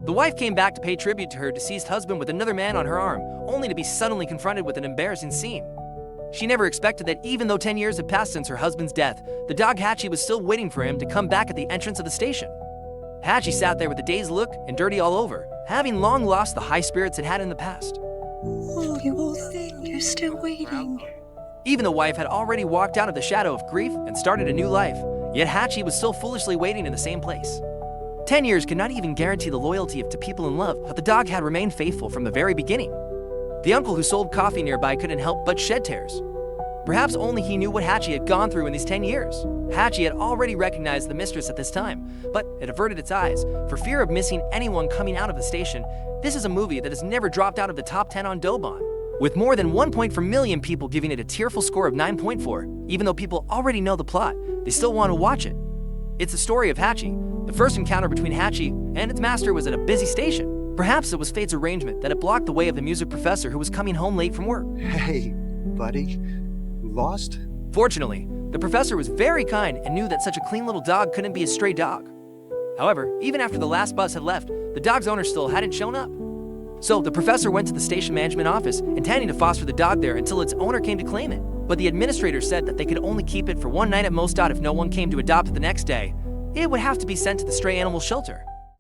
The wife came back to pay tribute to her deceased husband with another man on her arm, only to be suddenly confronted with an embarrassing scene. She never expected that even though 10 years had passed since her husband's death, the dog Hachi was still waiting for him to come back at the entrance of the station. Hachi sat there with a dazed look and dirty all over, having long lost the high spirits it had in the past. Oh, you poor thing, you're still waiting. Even the wife had already walked out of the shadow of grief and started a new life, yet Hachi was still foolishly waiting in the same place. 10 years could not even guarantee the loyalty of two people in love, but the dog had remained faithful from the very beginning. The uncle who sold coffee nearby couldn't help but shed tears. Perhaps only he knew what Hachi had gone through in these 10 years. Hachi had already recognized the mistress at this time, but it averted its eyes for fear of missing anyone coming out of the station. This is a movie that has never dropped out of the top 10 on Douban, with more than 1.4 million people giving it a tearful score of 9.4. Even though people already know the plot, they still want to watch it. It's the story of Hachi. The first encounter between Hachi and its master was at a busy station. Perhaps it was fate's arrangement that it blocked the way of the music professor who was coming home late from work. Hey, buddy. Lost? Fortunately, the professor was very kind and knew that such a clean little dog couldn't be a stray dog. However, even after the last bus had left, the dog's owner still hadn't shown up. So the professor went to the station management office, intending to foster the dog there until its owner came to claim it. But the administrator said that they could only keep it for one night at most. If no one came to adopt it the next day, it would have to be sent to the stray animal shelter.